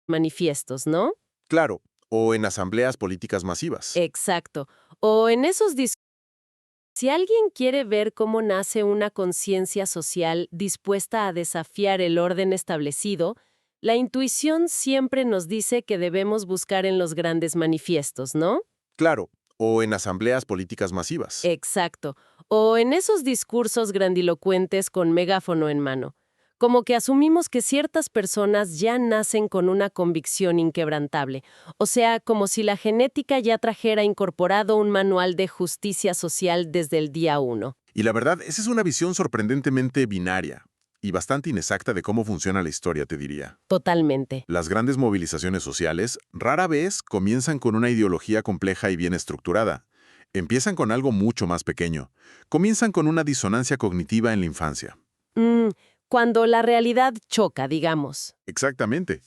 manifiestos, ¿no? Claro, o en asambleas políticas masivas. Exacto. O en esos discursos. Si alguien quiere ver cómo nace una conciencia social dispuesta a desafiar el orden establecido, la intuición siempre nos dice que debemos buscar en los grandes manifiestos, ¿no? Claro, o en asambleas políticas masivas. Exacto. O en esos discursos grandilocuentes con megáfono en mano. Como que asumimos que ciertas personas ya nacen con una convicción inquebrantable. O sea, como si la genética ya trajera incorporado un manual de justicia social desde el día uno. Y la verdad, esa es una visión sorprendentemente binaria y bastante inexacta de cómo funciona la historia, te diría. Totalmente. Las grandes movilizaciones sociales rara vez comienzan con una ideología compleja y bien estructurada. Empiezan con algo mucho más pequeño. Comienzan con una disonancia cognitiva en la infancia. Mm, Cuando la realidad choca, digamos. Exactamente.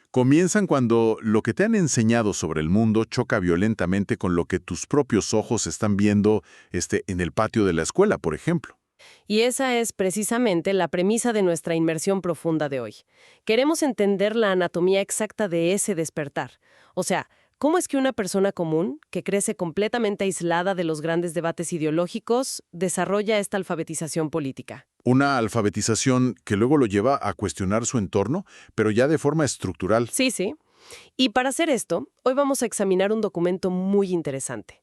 Comienzan cuando lo que te han enseñado sobre el mundo choca violentamente con lo que tus propios ojos están viendo en el patio de la escuela, por ejemplo. Y esa es precisamente la premisa de nuestra inmersión profunda de hoy. Queremos entender la anatomía exacta de ese despertar. O sea, ¿cómo es que una persona común, que crece completamente aislada de los grandes debates ideológicos, desarrolla esta alfabetización política? Una alfabetización que luego lo lleva a cuestionar su entorno, pero ya de forma estructural. Sí, sí. Y para hacer esto, hoy vamos a examinar un documento muy interesante.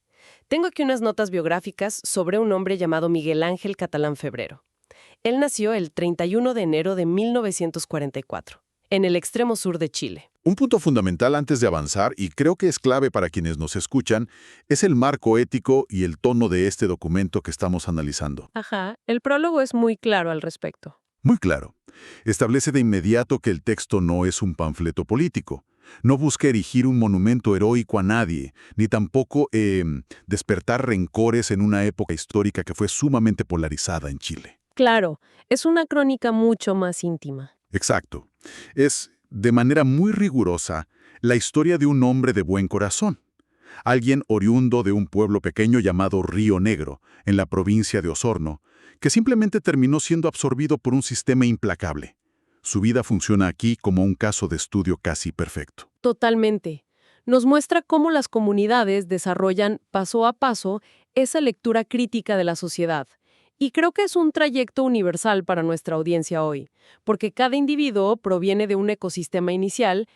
Tengo aquí unas notas biográficas sobre un hombre llamado Miguel Ángel Catalán Febrero. Él nació el 31 de enero de 1944, en el extremo sur de Chile. Un punto fundamental antes de avanzar, y creo que es clave para quienes nos escuchan, es el marco ético y el tono de este documento que estamos analizando. Ajá, el prólogo es muy claro al respecto. Muy claro. Establece de inmediato que el texto no es un panfleto político. No busca erigir un monumento heroico a nadie, ni tampoco despertar rencores en una época histórica que fue sumamente polarizada en Chile. Claro, es una crónica mucho más íntima. Exacto. Es, de manera muy rigurosa, la historia de un hombre de buen corazón. Alguien oriundo de un pueblo pequeño llamado Río Negro, en la provincia de Osorno, que simplemente terminó siendo absorbido por un sistema implacable. Su vida funciona aquí como un caso de estudio casi perfecto. Totalmente. Nos muestra cómo las comunidades desarrollan paso a paso esa lectura crítica de la sociedad. Y creo que es un trayecto universal para nuestra audiencia hoy, porque cada individuo proviene de un ecosistema inicial,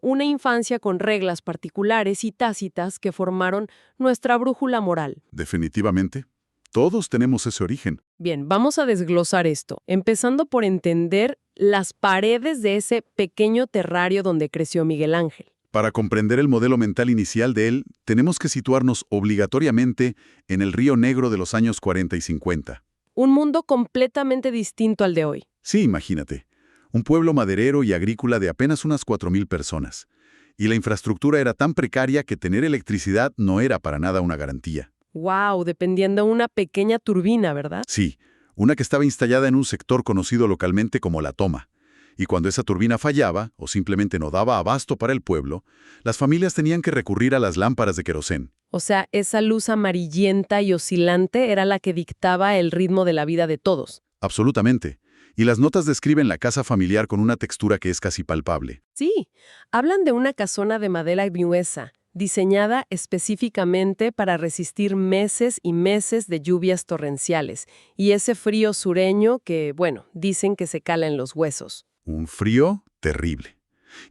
una infancia con reglas particulares y tácitas que formaron nuestra brújula moral. Definitivamente, todos tenemos ese origen. Bien, vamos a desglosar esto, empezando por entender las paredes de ese pequeño terrario donde creció Miguel Ángel. Para comprender el modelo mental inicial de él, tenemos que situarnos obligatoriamente en el Río Negro de los años 40 y 50. Un mundo completamente distinto al de hoy. Sí, imagínate. Un pueblo maderero y agrícola de apenas unas 4.000 personas. Y la infraestructura era tan precaria que tener electricidad no era para nada una garantía. ¡Wow! Dependiendo de una pequeña turbina, ¿verdad? Sí, una que estaba installada en un sector conocido localmente como La Toma. Y cuando esa turbina fallaba, o simplemente no daba abasto para el pueblo, las familias tenían que recurrir a las lámparas de querosén. O sea, esa luz amarillenta y oscilante era la que dictaba el ritmo de la vida de todos. Absolutamente. Y las notas describen la casa familiar con una textura que es casi palpable. Sí, hablan de una casona de madera gruesa, diseñada específicamente para resistir meses y meses de lluvias torrenciales, y ese frío sureño que, bueno, dicen que se cala en los huesos. Un frío terrible.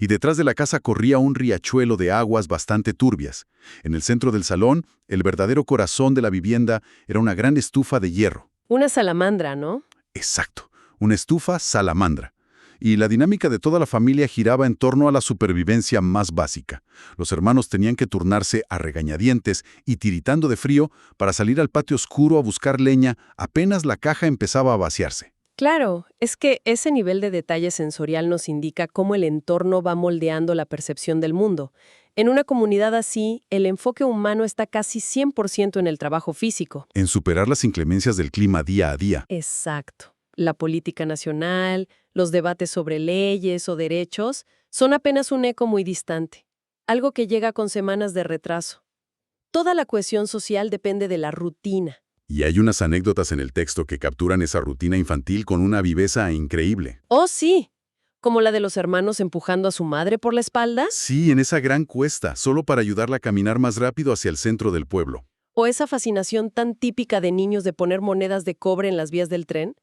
Y detrás de la casa corría un riachuelo de aguas bastante turbias. En el centro del salón, el verdadero corazón de la vivienda era una gran estufa de hierro. Una salamandra, ¿no? Exacto, una estufa salamandra. Y la dinámica de toda la familia giraba en torno a la supervivencia más básica. Los hermanos tenían que turnarse a regañadientes y tiritando de frío para salir al patio oscuro a buscar leña apenas la caja empezaba a vaciarse. Claro, es que ese nivel de detalle sensorial nos indica cómo el entorno va moldeando la percepción del mundo. En una comunidad así, el enfoque humano está casi 100% en el trabajo físico. En superar las inclemencias del clima día a día. Exacto. La política nacional, los debates sobre leyes o derechos, son apenas un eco muy distante. Algo que llega con semanas de retraso. Toda la cohesión social depende de la rutina. Y hay unas anécdotas en el texto que capturan esa rutina infantil con una viveza increíble. ¡Oh, sí! ¿Como la de los hermanos empujando a su madre por la espalda? Sí, en esa gran cuesta, solo para ayudarla a caminar más rápido hacia el centro del pueblo. ¿O esa fascinación tan típica de niños de poner monedas de cobre en las vías del tren?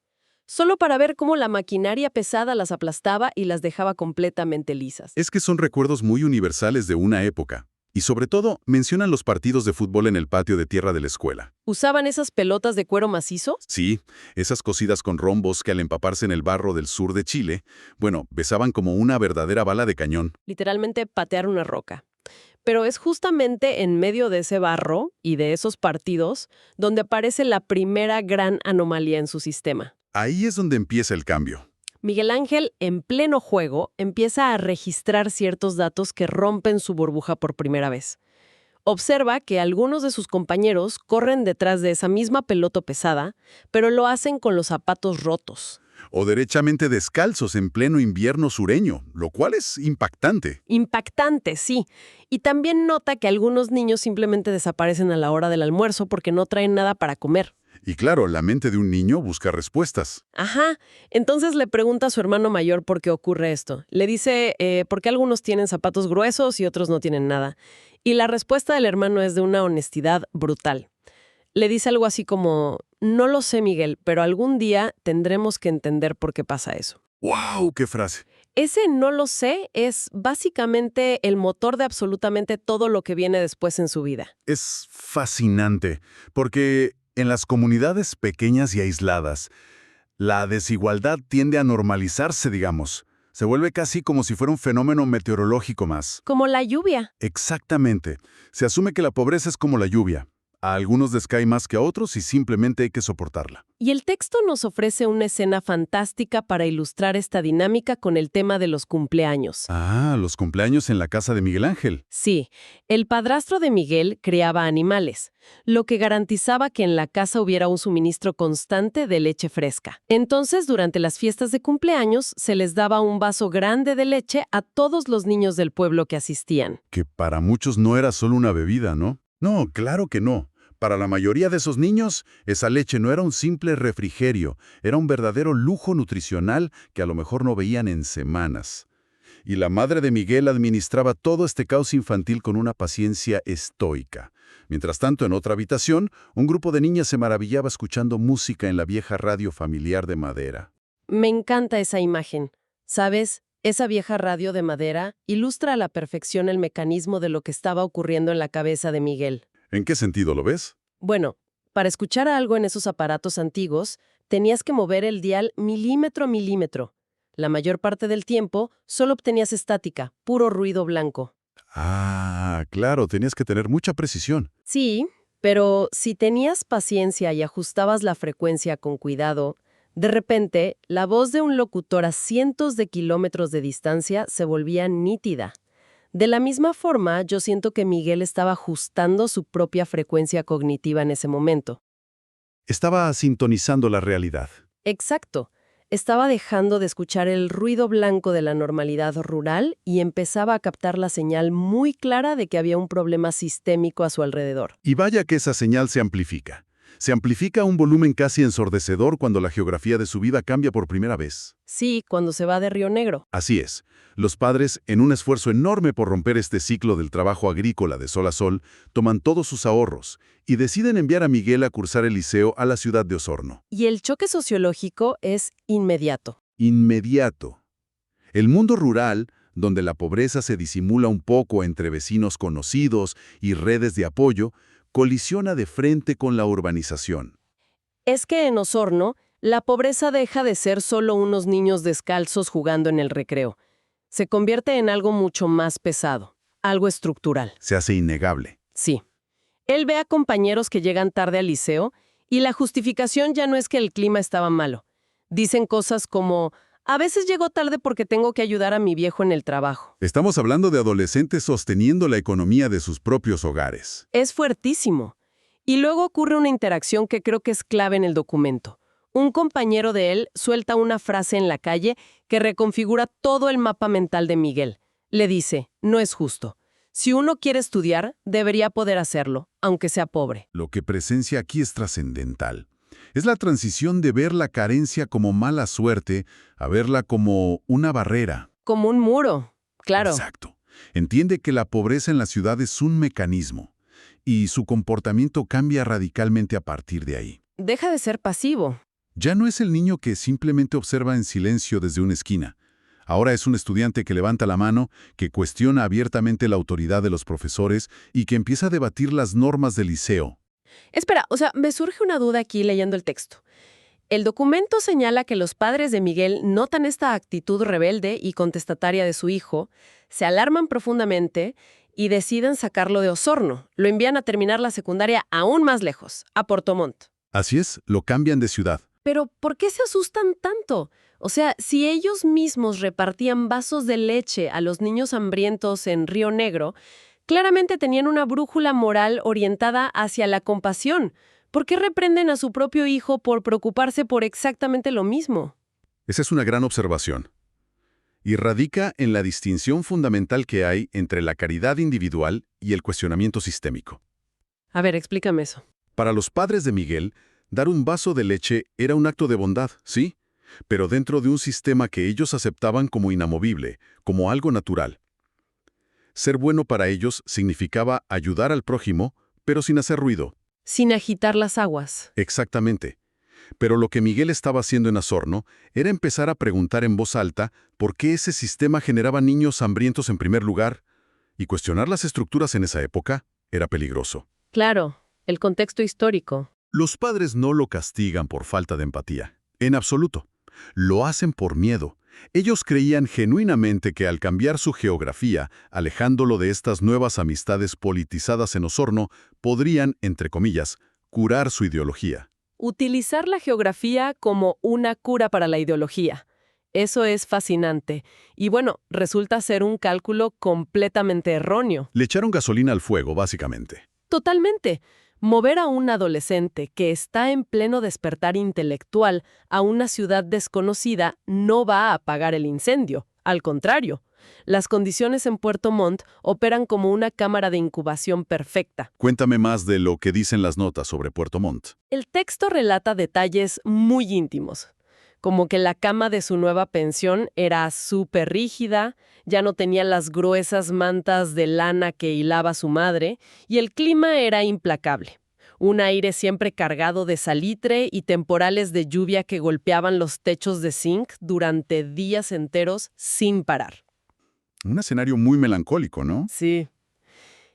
Solo para ver cómo la maquinaria pesada las aplastaba y las dejaba completamente lisas. Es que son recuerdos muy universales de una época. Y sobre todo, mencionan los partidos de fútbol en el patio de tierra de la escuela. ¿Usaban esas pelotas de cuero macizo? Sí, esas cosidas con rombos que al empaparse en el barro del sur de Chile, bueno, besaban como una verdadera bala de cañón. Literalmente patear una roca. Pero es justamente en medio de ese barro y de esos partidos donde aparece la primera gran anomalía en su sistema. Ahí es donde empieza el cambio. Miguel Ángel, en pleno juego, empieza a registrar ciertos datos que rompen su burbuja por primera vez. Observa que algunos de sus compañeros corren detrás de esa misma pelota pesada, pero lo hacen con los zapatos rotos. O derechamente descalzos en pleno invierno sureño, lo cual es impactante. Impactante, sí. Y también nota que algunos niños simplemente desaparecen a la hora del almuerzo porque no traen nada para comer. Y claro, la mente de un niño busca respuestas. Ajá. Entonces le pregunta a su hermano mayor por qué ocurre esto. Le dice por qué algunos tienen zapatos gruesos y otros no tienen nada. Y la respuesta del hermano es de una honestidad brutal. Le dice algo así como, no lo sé, Miguel, pero algún día tendremos que entender por qué pasa eso. ¡Wow! ¡Qué frase! Ese no lo sé es básicamente el motor de absolutamente todo lo que viene después en su vida. Es fascinante, porque en las comunidades pequeñas y aisladas, la desigualdad tiende a normalizarse, digamos. Se vuelve casi como si fuera un fenómeno meteorológico más. Como la lluvia. Exactamente. Se asume que la pobreza es como la lluvia. A algunos les cae más que a otros y simplemente hay que soportarla. Y el texto nos ofrece una escena fantástica para ilustrar esta dinámica con el tema de los cumpleaños. Ah, los cumpleaños en la casa de Miguel Ángel. Sí, el padrastro de Miguel criaba animales, lo que garantizaba que en la casa hubiera un suministro constante de leche fresca. Entonces, durante las fiestas de cumpleaños, se les daba un vaso grande de leche a todos los niños del pueblo que asistían. Que para muchos no era solo una bebida, ¿no? No, claro que no. Para la mayoría de esos niños, esa leche no era un simple refrigerio, era un verdadero lujo nutricional que a lo mejor no veían en semanas. Y la madre de Miguel administraba todo este caos infantil con una paciencia estoica. Mientras tanto, en otra habitación, un grupo de niñas se maravillaba escuchando música en la vieja radio familiar de madera. Me encanta esa imagen. ¿Sabes? Esa vieja radio de madera ilustra a la perfección el mecanismo de lo que estaba ocurriendo en la cabeza de Miguel. ¿En qué sentido lo ves? Bueno, para escuchar algo en esos aparatos antiguos, tenías que mover el dial milímetro a milímetro. La mayor parte del tiempo solo obtenías estática, puro ruido blanco. Ah, claro, tenías que tener mucha precisión. Sí, pero si tenías paciencia y ajustabas la frecuencia con cuidado, de repente, la voz de un locutor a cientos de kilómetros de distancia se volvía nítida. De la misma forma, yo siento que Miguel estaba ajustando su propia frecuencia cognitiva en ese momento. Estaba sintonizando la realidad. Exacto. Estaba dejando de escuchar el ruido blanco de la normalidad rural y empezaba a captar la señal muy clara de que había un problema sistémico a su alrededor. Y vaya que esa señal se amplifica. Se amplifica a un volumen casi ensordecedor cuando la geografía de su vida cambia por primera vez. Sí, cuando se va de Río Negro. Así es. Los padres, en un esfuerzo enorme por romper este ciclo del trabajo agrícola de sol a sol, toman todos sus ahorros y deciden enviar a Miguel a cursar el liceo a la ciudad de Osorno. Y el choque sociológico es inmediato. Inmediato. El mundo rural, donde la pobreza se disimula un poco entre vecinos conocidos y redes de apoyo, colisiona de frente con la urbanización. Es que en Osorno, la pobreza deja de ser solo unos niños descalzos jugando en el recreo. Se convierte en algo mucho más pesado, algo estructural. Se hace innegable. Sí. Él ve a compañeros que llegan tarde al liceo y la justificación ya no es que el clima estaba malo. Dicen cosas como, a veces llego tarde porque tengo que ayudar a mi viejo en el trabajo. Estamos hablando de adolescentes sosteniendo la economía de sus propios hogares. Es fuertísimo. Y luego ocurre una interacción que creo que es clave en el documento. Un compañero de él suelta una frase en la calle que reconfigura todo el mapa mental de Miguel. Le dice, no es justo. Si uno quiere estudiar, debería poder hacerlo, aunque sea pobre. Lo que presencia aquí es trascendental. Es la transición de ver la carencia como mala suerte a verla como una barrera. Como un muro, claro. Exacto. Entiende que la pobreza en la ciudad es un mecanismo y su comportamiento cambia radicalmente a partir de ahí. Deja de ser pasivo. Ya no es el niño que simplemente observa en silencio desde una esquina. Ahora es un estudiante que levanta la mano, que cuestiona abiertamente la autoridad de los profesores y que empieza a debatir las normas del liceo. Espera, me surge una duda aquí leyendo el texto. El documento señala que los padres de Miguel notan esta actitud rebelde y contestataria de su hijo, se alarman profundamente y deciden sacarlo de Osorno. Lo envían a terminar la secundaria aún más lejos, a Puerto Montt. Así es, lo cambian de ciudad. Pero, ¿por qué se asustan tanto? Si ellos mismos repartían vasos de leche a los niños hambrientos en Río Negro, claramente tenían una brújula moral orientada hacia la compasión. ¿Por qué reprenden a su propio hijo por preocuparse por exactamente lo mismo? Esa es una gran observación. Y radica en la distinción fundamental que hay entre la caridad individual y el cuestionamiento sistémico. A ver, explícame eso. Para los padres de Miguel, dar un vaso de leche era un acto de bondad, sí, pero dentro de un sistema que ellos aceptaban como inamovible, como algo natural. Ser bueno para ellos significaba ayudar al prójimo, pero sin hacer ruido. Sin agitar las aguas. Exactamente. Pero lo que Miguel estaba haciendo en Osorno era empezar a preguntar en voz alta por qué ese sistema generaba niños hambrientos en primer lugar, y cuestionar las estructuras en esa época era peligroso. Claro, el contexto histórico. Los padres no lo castigan por falta de empatía, en absoluto. Lo hacen por miedo. Ellos creían genuinamente que al cambiar su geografía, alejándolo de estas nuevas amistades politizadas en Osorno, podrían, entre comillas, curar su ideología. Utilizar la geografía como una cura para la ideología. Eso es fascinante. Y resulta ser un cálculo completamente erróneo. Le echaron gasolina al fuego, básicamente. Totalmente. Mover a un adolescente que está en pleno despertar intelectual a una ciudad desconocida no va a apagar el incendio. Al contrario, las condiciones en Puerto Montt operan como una cámara de incubación perfecta. Cuéntame más de lo que dicen las notas sobre Puerto Montt. El texto relata detalles muy íntimos, como que la cama de su nueva pensión era súper rígida, ya no tenía las gruesas mantas de lana que hilaba su madre, y el clima era implacable. Un aire siempre cargado de salitre y temporales de lluvia que golpeaban los techos de zinc durante días enteros sin parar. Un escenario muy melancólico, ¿no? Sí.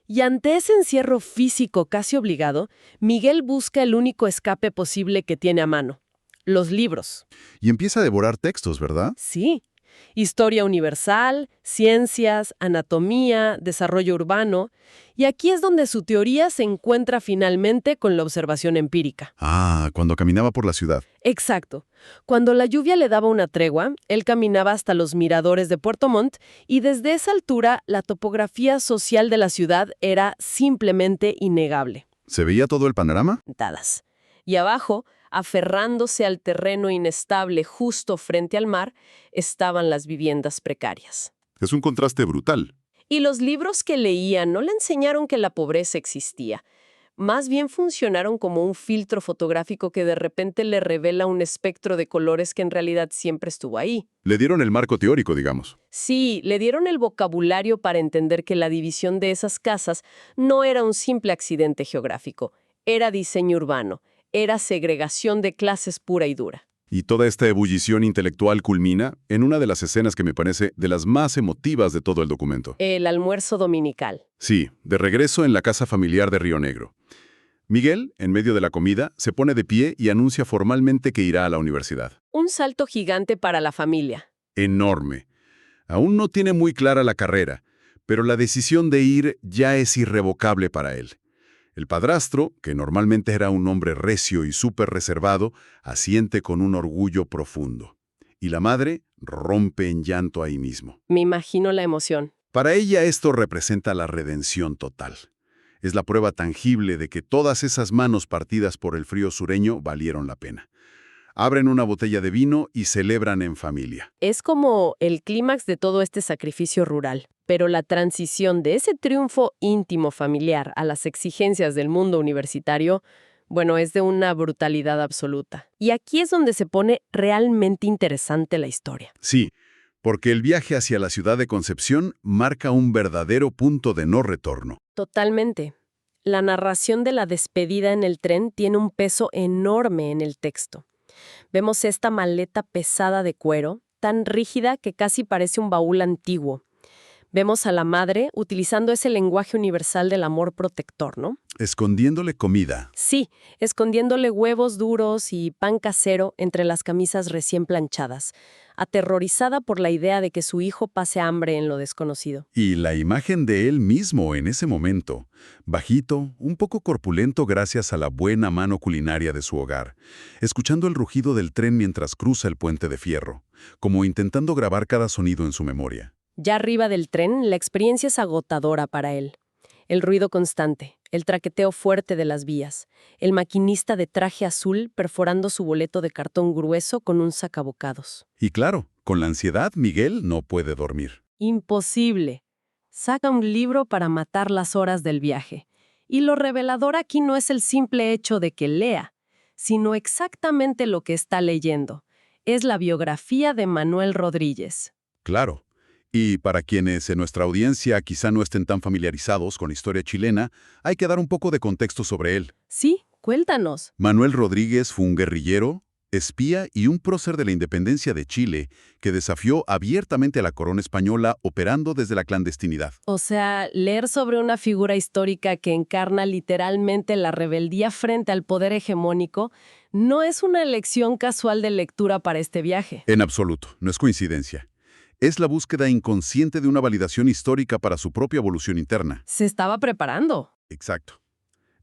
Y ante ese encierro físico casi obligado, Miguel busca el único escape posible que tiene a mano: los libros. Y empieza a devorar textos, ¿verdad? Sí. Historia universal, ciencias, anatomía, desarrollo urbano. Y aquí es donde su teoría se encuentra finalmente con la observación empírica. Ah, cuando caminaba por la ciudad. Exacto. Cuando la lluvia le daba una tregua, él caminaba hasta los miradores de Puerto Montt y desde esa altura la topografía social de la ciudad era simplemente innegable. ¿Se veía todo el panorama? Dadas. Y abajo, aferrándose al terreno inestable justo frente al mar, estaban las viviendas precarias. Es un contraste brutal. Y los libros que leía no le enseñaron que la pobreza existía. Más bien funcionaron como un filtro fotográfico que de repente le revela un espectro de colores que en realidad siempre estuvo ahí. Le dieron el marco teórico, digamos. Sí, le dieron el vocabulario para entender que la división de esas casas no era un simple accidente geográfico, era diseño urbano, era segregación de clases pura y dura. Y toda esta ebullición intelectual culmina en una de las escenas que me parece de las más emotivas de todo el documento. El almuerzo dominical. Sí, de regreso en la casa familiar de Río Negro. Miguel, en medio de la comida, se pone de pie y anuncia formalmente que irá a la universidad. Un salto gigante para la familia. Enorme. Aún no tiene muy clara la carrera, pero la decisión de ir ya es irrevocable para él. El padrastro, que normalmente era un hombre recio y súper reservado, asiente con un orgullo profundo. Y la madre rompe en llanto ahí mismo. Me imagino la emoción. Para ella esto representa la redención total. Es la prueba tangible de que todas esas manos partidas por el frío sureño valieron la pena. Abren una botella de vino y celebran en familia. Es como el clímax de todo este sacrificio rural. Pero la transición de ese triunfo íntimo familiar a las exigencias del mundo universitario, Bueno, es de una brutalidad absoluta. Y aquí es donde se pone realmente interesante la historia. Sí, porque el viaje hacia la ciudad de Concepción marca un verdadero punto de no retorno. Totalmente. La narración de la despedida en el tren tiene un peso enorme en el texto. Vemos esta maleta pesada de cuero, tan rígida que casi parece un baúl antiguo. Vemos a la madre utilizando ese lenguaje universal del amor protector, ¿no? Escondiéndole comida. Sí, escondiéndole huevos duros y pan casero entre las camisas recién planchadas, aterrorizada por la idea de que su hijo pase hambre en lo desconocido. Y la imagen de él mismo en ese momento, bajito, un poco corpulento gracias a la buena mano culinaria de su hogar, escuchando el rugido del tren mientras cruza el puente de fierro, como intentando grabar cada sonido en su memoria. Ya arriba del tren, la experiencia es agotadora para él. El ruido constante, el traqueteo fuerte de las vías, el maquinista de traje azul perforando su boleto de cartón grueso con un sacabocados. Y claro, con la ansiedad, Miguel no puede dormir. Imposible. Saca un libro para matar las horas del viaje. Y lo revelador aquí no es el simple hecho de que lea, sino exactamente lo que está leyendo. Es la biografía de Manuel Rodríguez. Claro. Y para quienes en nuestra audiencia quizá no estén tan familiarizados con la historia chilena, hay que dar un poco de contexto sobre él. Sí, cuéntanos. Manuel Rodríguez fue un guerrillero, espía y un prócer de la independencia de Chile que desafió abiertamente a la corona española operando desde la clandestinidad. O sea, leer sobre una figura histórica que encarna literalmente la rebeldía frente al poder hegemónico no es una elección casual de lectura para este viaje. En absoluto, no es coincidencia. Es la búsqueda inconsciente de una validación histórica para su propia evolución interna. Se estaba preparando. Exacto.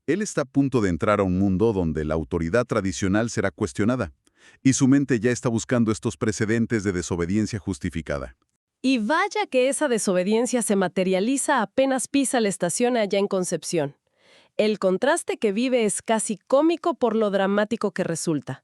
Él está a punto de entrar a un mundo donde la autoridad tradicional será cuestionada, y su mente ya está buscando estos precedentes de desobediencia justificada. Y vaya que esa desobediencia se materializa apenas pisa la estación allá en Concepción. El contraste que vive es casi cómico por lo dramático que resulta.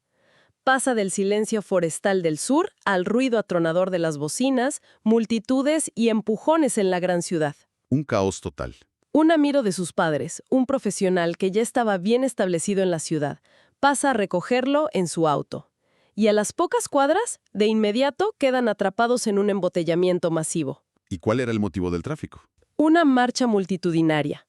Pasa del silencio forestal del sur al ruido atronador de las bocinas, multitudes y empujones en la gran ciudad. Un caos total. Un amigo de sus padres, un profesional que ya estaba bien establecido en la ciudad, pasa a recogerlo en su auto. Y a las pocas cuadras, de inmediato, quedan atrapados en un embotellamiento masivo. ¿Y cuál era el motivo del tráfico? Una marcha multitudinaria.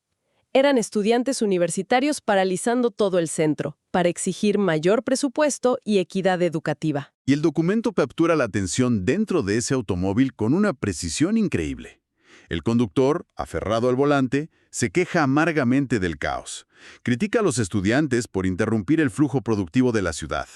Eran estudiantes universitarios paralizando todo el centro, para exigir mayor presupuesto y equidad educativa. Y el documento captura la atención dentro de ese automóvil con una precisión increíble. El conductor, aferrado al volante, se queja amargamente del caos. Critica a los estudiantes por interrumpir el flujo productivo de la ciudad.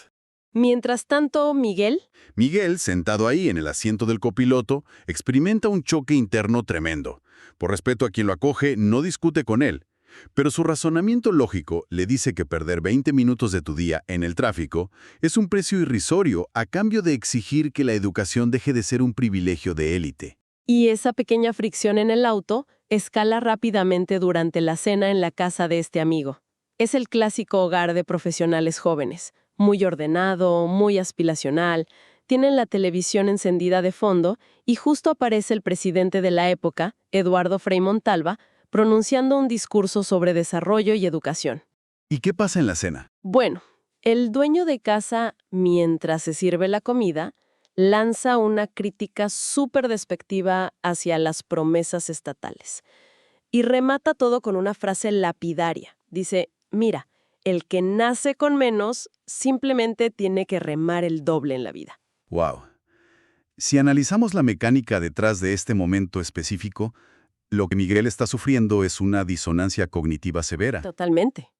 Mientras tanto, Miguel, Miguel, sentado ahí en el asiento del copiloto, experimenta un choque interno tremendo. Por respeto a quien lo acoge, no discute con él. Pero su razonamiento lógico le dice que perder 20 minutos de tu día en el tráfico es un precio irrisorio a cambio de exigir que la educación deje de ser un privilegio de élite. y esa pequeña fricción en el auto escala rápidamente durante la cena en la casa de este amigo. Es el clásico hogar de profesionales jóvenes, muy ordenado, muy aspiracional, tienen la televisión encendida de fondo y justo aparece el presidente de la época, Eduardo Frei Montalva, pronunciando un discurso sobre desarrollo y educación. ¿Y qué pasa en la cena? Bueno, el dueño de casa, mientras se sirve la comida, lanza una crítica súper despectiva hacia las promesas estatales. Y remata todo con una frase lapidaria. Dice, mira, el que nace con menos simplemente tiene que remar el doble en la vida. ¡Wow! Si analizamos la mecánica detrás de este momento específico, lo que Miguel está sufriendo es una disonancia cognitiva severa. Totalmente.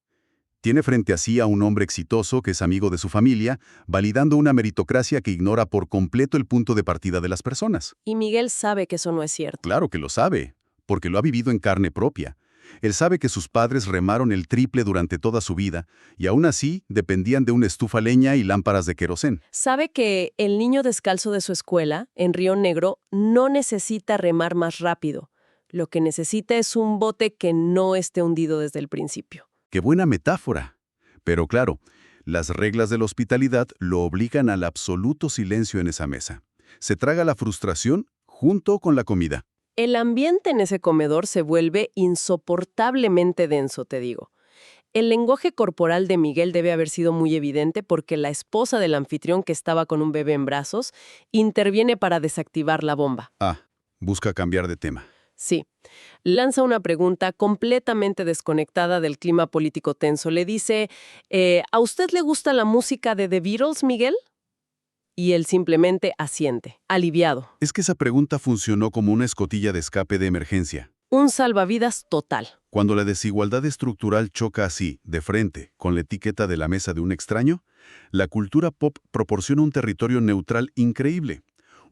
Tiene frente a sí a un hombre exitoso que es amigo de su familia, validando una meritocracia que ignora por completo el punto de partida de las personas. Y Miguel sabe que eso no es cierto. Claro que lo sabe, porque lo ha vivido en carne propia. Él sabe que sus padres remaron el triple durante toda su vida y aún así dependían de una estufa leña y lámparas de querosén. Sabe que el niño descalzo de su escuela, en Río Negro, no necesita remar más rápido. Lo que necesita es un bote que no esté hundido desde el principio. ¡Qué buena metáfora! Pero claro, las reglas de la hospitalidad lo obligan al absoluto silencio en esa mesa. Se traga la frustración junto con la comida. El ambiente en ese comedor se vuelve insoportablemente denso, te digo. El lenguaje corporal de Miguel debe haber sido muy evidente porque la esposa del anfitrión, que estaba con un bebé en brazos, interviene para desactivar la bomba. Busca cambiar de tema. Sí. Lanza una pregunta completamente desconectada del clima político tenso. Le dice, ¿a usted le gusta la música de The Beatles, Miguel? Y él simplemente asiente, aliviado. Es que esa pregunta funcionó como una escotilla de escape de emergencia. Un salvavidas total. Cuando la desigualdad estructural choca así, de frente, con la etiqueta de la mesa de un extraño, la cultura pop proporciona un territorio neutral increíble.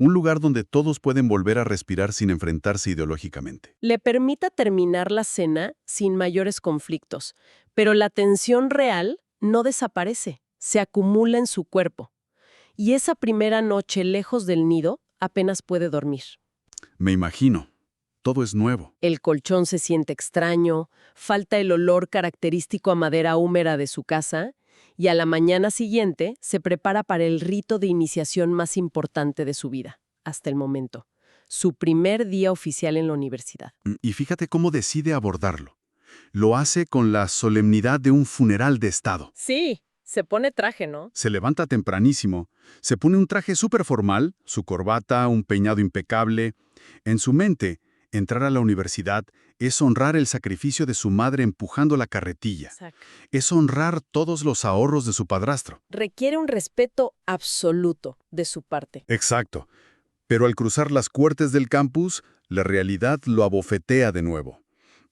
Un lugar donde todos pueden volver a respirar sin enfrentarse ideológicamente. Le permite terminar la cena sin mayores conflictos, pero la tensión real no desaparece, se acumula en su cuerpo. Y esa primera noche lejos del nido apenas puede dormir. Me imagino. Todo es nuevo. El colchón se siente extraño, falta el olor característico a madera húmeda de su casa, y a la mañana siguiente se prepara para el rito de iniciación más importante de su vida, hasta el momento. Su primer día oficial en la universidad. Y fíjate cómo decide abordarlo. Lo hace con la solemnidad de un funeral de Estado. Sí, se pone traje, ¿no? Se levanta tempranísimo, se pone un traje súper formal, su corbata, un peinado impecable. En su mente, entrar a la universidad es honrar el sacrificio de su madre empujando la carretilla. Exacto. Es honrar todos los ahorros de su padrastro. Requiere un respeto absoluto de su parte. Exacto. Pero al cruzar las puertas del campus, la realidad lo abofetea de nuevo.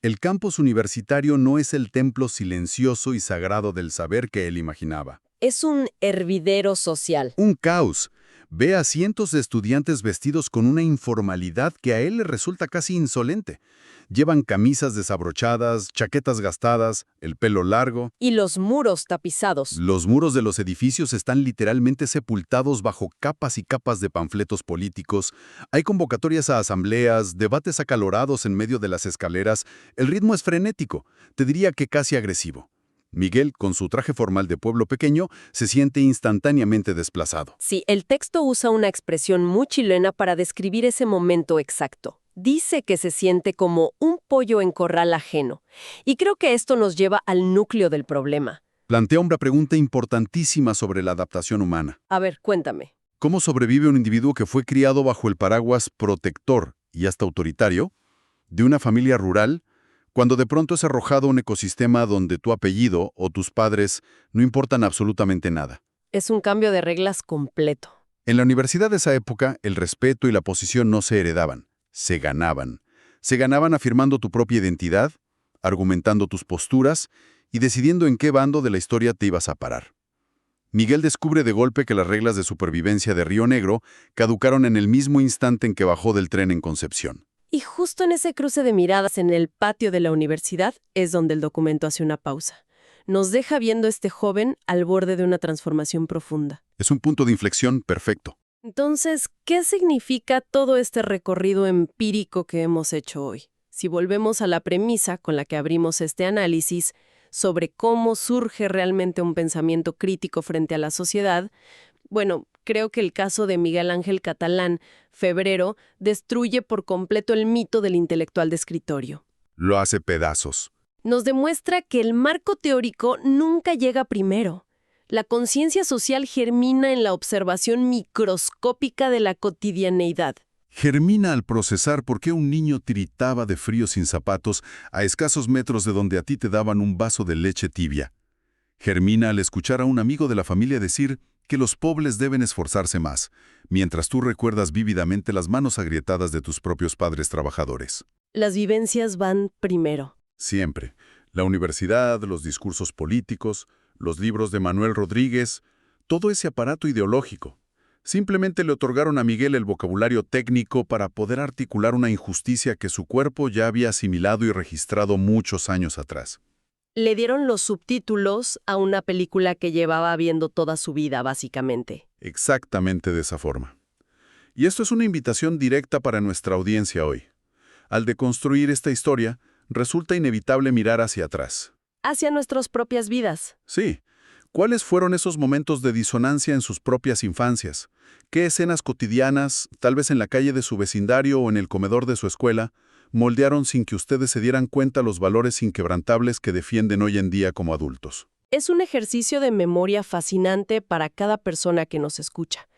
El campus universitario no es el templo silencioso y sagrado del saber que él imaginaba. Es un hervidero social. Un caos. Ve a cientos de estudiantes vestidos con una informalidad que a él le resulta casi insolente. Llevan camisas desabrochadas, chaquetas gastadas, el pelo largo. Y los muros tapizados. Los muros de los edificios están literalmente sepultados bajo capas y capas de panfletos políticos. Hay convocatorias a asambleas, debates acalorados en medio de las escaleras. El ritmo es frenético, te diría que casi agresivo. Miguel, con su traje formal de pueblo pequeño, se siente instantáneamente desplazado. Sí, el texto usa una expresión muy chilena para describir ese momento exacto. Dice que se siente como un pollo en corral ajeno. Y creo que esto nos lleva al núcleo del problema. Plantea una pregunta importantísima sobre la adaptación humana. A ver, cuéntame. ¿Cómo sobrevive un individuo que fue criado bajo el paraguas protector y hasta autoritario de una familia rural, cuando de pronto es arrojado a un ecosistema donde tu apellido o tus padres no importan absolutamente nada? Es un cambio de reglas completo. En la universidad de esa época, el respeto y la posición no se heredaban, se ganaban. Se ganaban afirmando tu propia identidad, argumentando tus posturas y decidiendo en qué bando de la historia te ibas a parar. Miguel descubre de golpe que las reglas de supervivencia de Río Negro caducaron en el mismo instante en que bajó del tren en Concepción. Y justo en ese cruce de miradas en el patio de la universidad es donde el documento hace una pausa. Nos deja viendo a este joven al borde de una transformación profunda. Es un punto de inflexión perfecto. Entonces, ¿qué significa todo este recorrido empírico que hemos hecho hoy? Si volvemos a la premisa con la que abrimos este análisis sobre cómo surge realmente un pensamiento crítico frente a la sociedad, bueno, creo que el caso de Miguel Ángel Catalán, Febrero, destruye por completo el mito del intelectual de escritorio. Lo hace pedazos. Nos demuestra que el marco teórico nunca llega primero. La conciencia social germina en la observación microscópica de la cotidianeidad. Germina al procesar por qué un niño tiritaba de frío sin zapatos a escasos metros de donde a ti te daban un vaso de leche tibia. Germina al escuchar a un amigo de la familia decir que los pobres deben esforzarse más, mientras tú recuerdas vívidamente las manos agrietadas de tus propios padres trabajadores. Las vivencias van primero. Siempre. La universidad, los discursos políticos, los libros de Manuel Rodríguez, todo ese aparato ideológico. Simplemente le otorgaron a Miguel el vocabulario técnico para poder articular una injusticia que su cuerpo ya había asimilado y registrado muchos años atrás. Le dieron los subtítulos a una película que llevaba viendo toda su vida, básicamente. Exactamente de esa forma. Y esto es una invitación directa para nuestra audiencia hoy. Al deconstruir esta historia, resulta inevitable mirar hacia atrás. Hacia nuestras propias vidas. Sí. ¿Cuáles fueron esos momentos de disonancia en sus propias infancias? ¿Qué escenas cotidianas, tal vez en la calle de su vecindario o en el comedor de su escuela, moldearon sin que ustedes se dieran cuenta los valores inquebrantables que defienden hoy en día como adultos. Es un ejercicio de memoria fascinante para cada persona que nos escucha.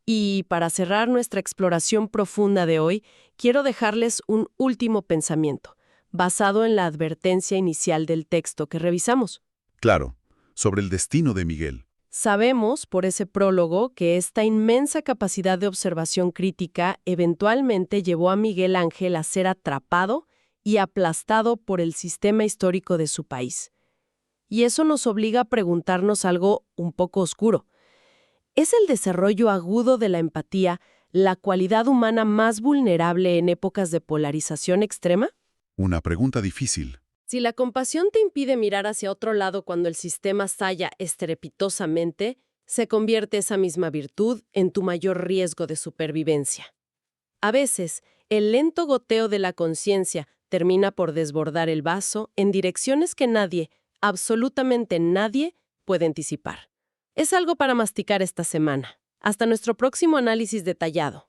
Y para cerrar nuestra exploración profunda de hoy, quiero dejarles un último pensamiento, basado en la advertencia inicial del texto que revisamos. Claro, sobre el destino de Miguel. Sabemos, por ese prólogo, que esta inmensa capacidad de observación crítica eventualmente llevó a Miguel Ángel a ser atrapado y aplastado por el sistema histórico de su país. Y eso nos obliga a preguntarnos algo un poco oscuro. ¿Es el desarrollo agudo de la empatía la cualidad humana más vulnerable en épocas de polarización extrema? Una pregunta difícil. Si la compasión te impide mirar hacia otro lado cuando el sistema estalla estrepitosamente, se convierte esa misma virtud en tu mayor riesgo de supervivencia. A veces, el lento goteo de la conciencia termina por desbordar el vaso en direcciones que nadie, absolutamente nadie, puede anticipar. Es algo para masticar esta semana. Hasta nuestro próximo análisis detallado.